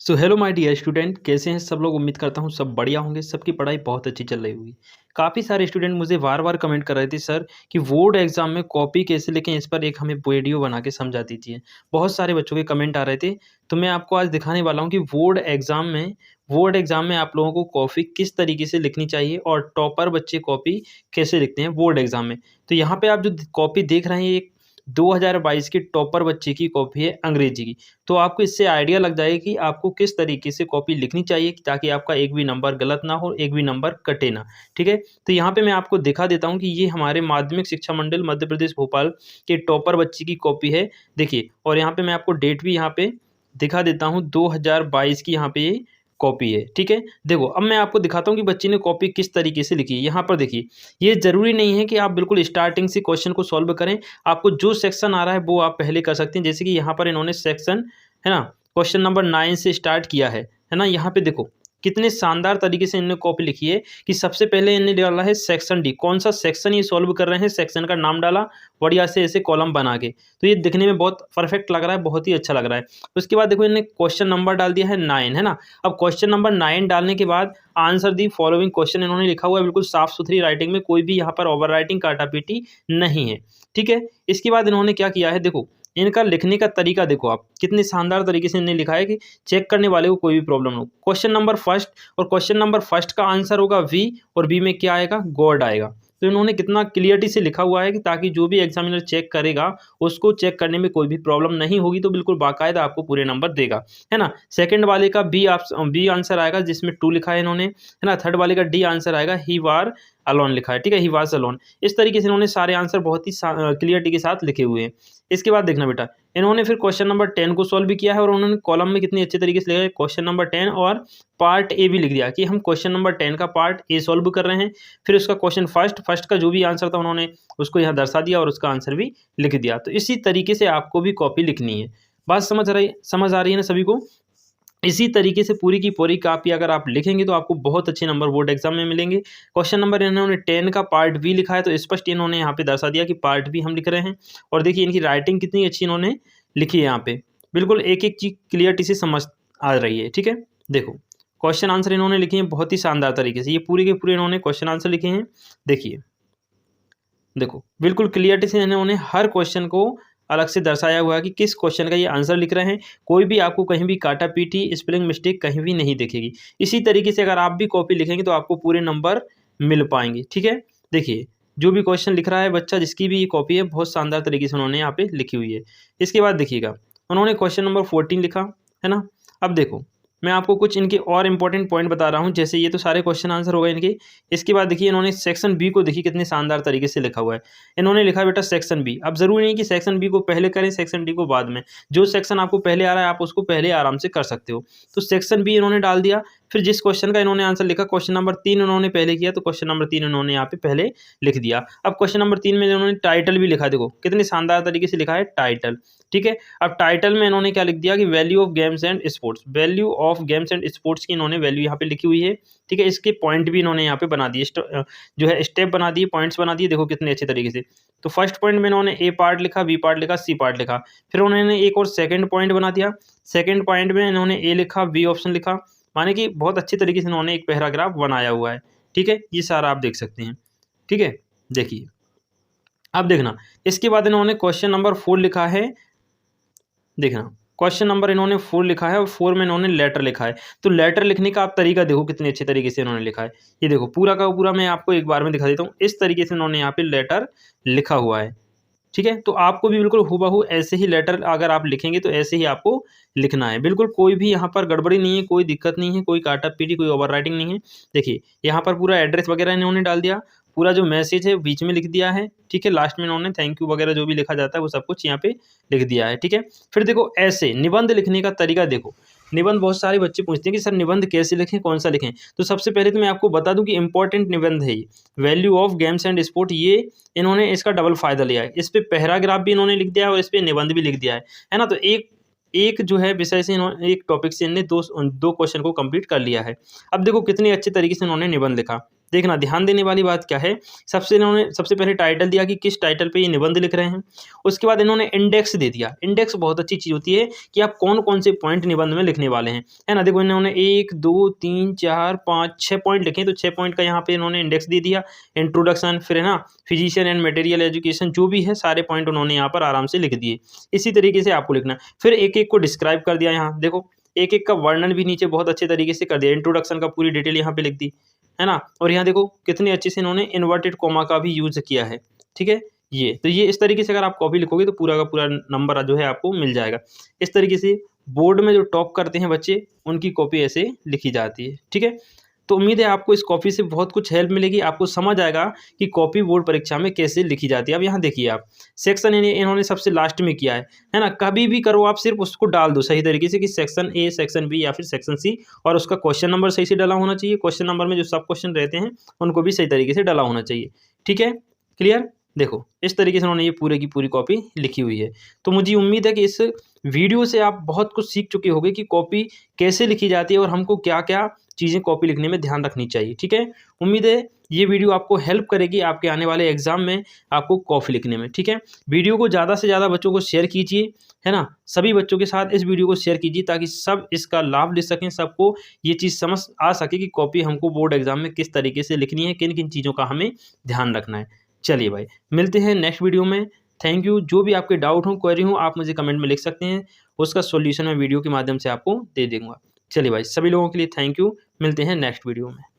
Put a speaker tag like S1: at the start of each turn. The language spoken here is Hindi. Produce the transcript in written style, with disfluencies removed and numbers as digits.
S1: So hello my dear student, कैसे हैं सब लोग। उम्मीद करता हूँ सब बढ़िया होंगे, सबकी पढ़ाई बहुत अच्छी चल रही होगी। काफ़ी सारे स्टूडेंट मुझे बार बार कमेंट कर रहे थे सर कि बोर्ड एग्जाम में कॉपी कैसे लिखें, इस पर एक हमें वीडियो बना के समझा दीजिए। बहुत सारे बच्चों के कमेंट आ रहे थे, तो मैं आपको आज दिखाने वाला हूँ कि बोर्ड एग्जाम में आप लोगों को कॉपी किस तरीके से लिखनी चाहिए और टॉपर बच्चे कॉपी कैसे लिखते हैं बोर्ड एग्जाम में। तो यहाँ पे आप जो कॉपी देख रहे हैं, ये 2022 की टॉपर बच्चे की कॉपी है अंग्रेजी की। तो आपको इससे आइडिया लग जाएगा कि आपको किस तरीके से कॉपी लिखनी चाहिए ताकि आपका एक भी नंबर गलत ना हो, एक भी नंबर कटे ना। ठीक है, तो यहाँ पे मैं आपको दिखा देता हूँ कि ये हमारे माध्यमिक शिक्षा मंडल मध्य प्रदेश भोपाल के टॉपर बच्चे की कॉपी है। देखिए, और यहाँ पे मैं आपको डेट भी यहाँ पे दिखा देता हूँ, 2022 की यहाँ पे ये कॉपी है। ठीक है, देखो अब मैं आपको दिखाता हूँ कि बच्चे ने कॉपी किस तरीके से लिखी है। यहाँ पर देखिए, ये जरूरी नहीं है कि आप बिल्कुल स्टार्टिंग से क्वेश्चन को सॉल्व करें। आपको जो सेक्शन आ रहा है वो आप पहले कर सकते हैं। जैसे कि यहाँ पर इन्होंने सेक्शन, है ना, क्वेश्चन नंबर 9 से स्टार्ट किया है ना। यहाँ पे देखो कितने शानदार तरीके से इन्होंने कॉपी लिखी है कि सबसे पहले इन्होंने डाला है सेक्शन डी। कौन सा सेक्शन ये सॉल्व कर रहे हैं, सेक्शन का नाम डाला बढ़िया से ऐसे कॉलम बना के। तो ये दिखने में बहुत परफेक्ट लग रहा है, बहुत ही अच्छा लग रहा है। उसके बाद देखो इन्होंने क्वेश्चन नंबर डाल दिया है 9, है ना। अब क्वेश्चन नंबर 9 डालने के बाद आंसर दी फॉलोइंग क्वेश्चन इन्होंने लिखा हुआ है, बिल्कुल साफ सुथरी राइटिंग में, कोई भी यहाँ पर ओवर राइटिंग काटापीटी नहीं है। ठीक है, इसके बाद इन्होंने क्या किया है, देखो इनका लिखने का तरीका देखो आप, कितने शानदार तरीके से इन्होंने लिखा है कि चेक करने वाले को कोई भी प्रॉब्लम ना हो। क्वेश्चन नंबर फर्स्ट, और क्वेश्चन नंबर फर्स्ट का आंसर होगा वी, और बी में क्या आएगा, गॉड आएगा। तो इन्होंने कितना क्लियरिटी से लिखा हुआ है कि ताकि जो भी एग्जामिनर चेक करेगा उसको चेक करने में कोई भी प्रॉब्लम नहीं होगी, तो बिल्कुल बाकायदा आपको पूरे नंबर देगा, है ना। सेकंड वाले का बी आंसर आएगा जिसमें 2 लिखा है इन्होंने, है ना। थर्ड वाले का डी आंसर आएगा, ही वार अलोन लिखा है। ठीक है, ही वाज अलोन। इस तरीके से इन्होंने सारे आंसर बहुत ही क्लियरिटी के साथ लिखे हुए हैं। इसके बाद देखना बेटा, इन्होंने फिर क्वेश्चन नंबर 10 को सॉल्व भी किया है, और उन्होंने कॉलम में कितनी अच्छे तरीके से लिखा है क्वेश्चन नंबर 10, और पार्ट ए भी लिख दिया कि हम क्वेश्चन नंबर 10 का पार्ट ए सॉल्व कर रहे हैं। फिर उसका क्वेश्चन फर्स्ट का जो भी आंसर था उन्होंने उसको यहाँ दर्शा दिया और उसका आंसर भी लिख दिया। तो इसी तरीके से आपको भी कॉपी लिखनी है। बात समझ आ रही है ना सभी को। इसी तरीके से पूरी की पूरी कॉपी अगर आप लिखेंगे तो आपको बहुत अच्छे नंबर बोर्ड एग्जाम में मिलेंगे। क्वेश्चन नंबर इन्होंने 10 का पार्ट बी लिखा है, तो स्पष्ट इन्होंने यहाँ पे दर्शा दिया कि पार्ट बी हम लिख रहे हैं। और देखिए इनकी राइटिंग कितनी अच्छी इन्होंने लिखी है, यहाँ पे बिल्कुल एक एक चीज क्लियरिटी से समझ आ रही है। ठीक है, देखो क्वेश्चन आंसर इन्होंने लिखे हैं बहुत ही शानदार तरीके से, ये पूरे के पूरे इन्होंने क्वेश्चन आंसर लिखे हैं। देखिए देखो बिल्कुल क्लियरिटी से इन्होंने हर क्वेश्चन को अलग से दर्शाया हुआ है कि किस क्वेश्चन का ये आंसर लिख रहे हैं। कोई भी आपको कहीं भी काटा पीटी स्पेलिंग मिस्टेक कहीं भी नहीं दिखेगी। इसी तरीके से अगर आप भी कॉपी लिखेंगे तो आपको पूरे नंबर मिल पाएंगे। ठीक है, देखिए जो भी क्वेश्चन लिख रहा है बच्चा, जिसकी भी ये कॉपी है, बहुत शानदार तरीके से उन्होंने यहाँ पे लिखी हुई है। इसके बाद देखिएगा, उन्होंने क्वेश्चन नंबर 14 लिखा, है ना। अब देखो मैं आपको कुछ इनके और इंपॉर्टेंट पॉइंट बता रहा हूँ। जैसे ये तो सारे क्वेश्चन आंसर हो गए इनके। इसके बाद देखिए इन्होंने सेक्शन बी को देखिए कितने शानदार तरीके से लिखा हुआ है। इन्होंने लिखा है बेटा सेक्शन बी। अब जरूरी नहीं कि सेक्शन बी को पहले करें, सेक्शन डी को बाद में। जो सेक्शन आपको पहले आ रहा है आप उसको पहले आराम से कर सकते हो। तो सेक्शन बी इन्होंने डाल दिया। फिर जिस क्वेश्चन का इन्होंने आंसर लिखा, क्वेश्चन नंबर 3 इन्होंने पहले किया, तो क्वेश्चन नंबर 3 इन्होंने यहाँ पे पहले लिख दिया। अब क्वेश्चन नंबर 3 में इन्होंने टाइटल भी लिखा, देखो कितने शानदार तरीके से लिखा है टाइटल। ठीक है, अब टाइटल में इन्होंने क्या लिख दिया कि value of games and sports, value of games and sports की इन्होंने वैल्यू यहाँ पे लिखी हुई है। ठीक है, इसके पॉइंट भी इन्होंने यहाँ पे बना दिए, जो है स्टेप बना दिए, पॉइंट्स बना दिए, देखो कितने अच्छे तरीके से। तो फर्स्ट पॉइंट में इन्होंने ए पार्ट लिखा, बी पार्ट लिखा, सी पार्ट लिखा। फिर उन्होंने एक और सेकंड पॉइंट बना दिया। सेकंड पॉइंट में इन्होंने ए लिखा, बी ऑप्शन लिखा, माने कि बहुत अच्छे तरीके से इन्होंने एक पैराग्राफ बनाया हुआ है। ठीक है, ये सारा आप देख सकते हैं। ठीक है, देखिए अब देखना, इसके बाद इन्होंने क्वेश्चन नंबर 4 लिखा है। देखना क्वेश्चन नंबर इन्होंने 4 लिखा है, और 4 में इन्होंने लेटर लिखा है। तो लेटर लिखने का आप तरीका देखो कितने अच्छे तरीके से इन्होंने लिखा है। ये देखो पूरा का पूरा मैं आपको एक बार में दिखा देता हूँ। इस तरीके से इन्होंने यहाँ पे लेटर लिखा हुआ है। ठीक है, तो आपको भी बिल्कुल हूबहू ऐसे ही लेटर अगर आप लिखेंगे तो ऐसे ही आपको लिखना है। बिल्कुल कोई भी यहाँ पर गड़बड़ी नहीं है, कोई दिक्कत नहीं है, कोई काटा पीटी, कोई ओवर राइटिंग नहीं है। देखिए यहाँ पर पूरा एड्रेस वगैरह इन्होंने डाल दिया, पूरा जो मैसेज है बीच में लिख दिया है। ठीक है, लास्ट में इन्होंने थैंक यू वगैरह जो भी लिखा जाता है वो सब कुछ यहाँ पे लिख दिया है। ठीक है, फिर देखो ऐसे निबंध लिखने का तरीका देखो। निबंध बहुत सारे बच्चे पूछते हैं कि सर निबंध कैसे लिखें, कौन सा लिखें। तो सबसे पहले तो मैं आपको बता दूं कि इंपॉर्टेंट निबंध है ये, value of games and sport. ये इन्होंने इसका डबल फायदा लिया है। इस पे पैराग्राफ भी इन्होंने लिख दिया है और इस पे निबंध भी लिख दिया है ना। तो एक जो है विषय से एक टॉपिक से इन्होंने दो क्वेश्चन को कंप्लीट कर लिया है। अब देखो कितने अच्छे तरीके से इन्होंने निबंध लिखा। देखना ध्यान देने वाली बात क्या है, इन्होंने सबसे पहले टाइटल दिया कि किस टाइटल पे ये निबंध लिख रहे हैं। उसके बाद इन्होंने इंडेक्स दे दिया। इंडेक्स बहुत अच्छी चीज़ होती है कि आप कौन-कौन से पॉइंट निबंध में लिखने वाले हैं, है ना? देखो इन्होंने 1, 2, 3, 4, 5, 6 पॉइंट लिखे, तो 6 पॉइंट का यहाँ पे इन्होंने इंडेक्स दे दिया। इंट्रोडक्शन, फिर है ना फिजिशियन एंड मटेरियल एजुकेशन, जो भी है सारे पॉइंट उन्होंने यहाँ पर आराम से लिख दिए। इसी तरीके से आपको लिखना है। फिर एक-एक को डिस्क्राइब कर दिया यहाँ देखो, एक-एक का वर्णन भी नीचे बहुत अच्छे तरीके से कर दिया। इंट्रोडक्शन का पूरी डिटेल यहाँ पे लिख दी, है ना? और यहाँ देखो कितने अच्छे से इन्होंने इन्वर्टेड कॉमा का भी यूज़ किया है, ठीक है? तो ये इस तरीके से अगर आप कॉपी लिखोगे तो पूरा का पूरा नंबर जो है आपको मिल जाएगा। इस तरीके से बोर्ड में जो टॉप करते हैं बच्चे, उनकी कॉपी ऐसे लिखी जाती है, ठीक है? तो उम्मीद है आपको इस कॉपी से बहुत कुछ हेल्प मिलेगी, आपको समझ आएगा कि कॉपी बोर्ड परीक्षा में कैसे लिखी जाती है। अब यहाँ देखिए आप, सेक्शन इन्होंने सबसे लास्ट में किया है ना? कभी भी करो आप सिर्फ उसको डाल दो सही तरीके से कि सेक्शन ए, सेक्शन बी या फिर सेक्शन सी, और उसका क्वेश्चन नंबर सही से डला होना चाहिए। क्वेश्चन नंबर में जो सब क्वेश्चन रहते हैं उनको भी सही तरीके से डला होना चाहिए, ठीक है? क्लियर? देखो इस तरीके से उन्होंने ये पूरे की पूरी कॉपी लिखी हुई है। तो मुझे उम्मीद है कि इस वीडियो से आप बहुत कुछ सीख चुके होंगे कि कॉपी कैसे लिखी जाती है और हमको क्या-क्या चीज़ें कॉपी लिखने में ध्यान रखनी चाहिए, ठीक है? उम्मीद है ये वीडियो आपको हेल्प करेगी आपके आने वाले एग्ज़ाम में आपको कॉपी लिखने में, ठीक है? वीडियो को ज़्यादा से ज़्यादा बच्चों को शेयर कीजिए, है ना? सभी बच्चों के साथ इस वीडियो को शेयर कीजिए ताकि सब इसका लाभ ले सकें, सबको ये चीज़ समझ आ सके कि कॉपी हमको बोर्ड एग्ज़ाम में किस तरीके से लिखनी है, किन-किन चीज़ों का हमें ध्यान रखना है। चलिए भाई, मिलते हैं नेक्स्ट वीडियो में। Thank you. जो भी आपके डाउट हो, क्वेरी हो, आप मुझे कमेंट में लिख सकते हैं। उसका सॉल्यूशन मैं वीडियो के माध्यम से आपको दे दूँगा। चलिए भाई, सभी लोगों के लिए थैंक यू। मिलते हैं नेक्स्ट वीडियो में।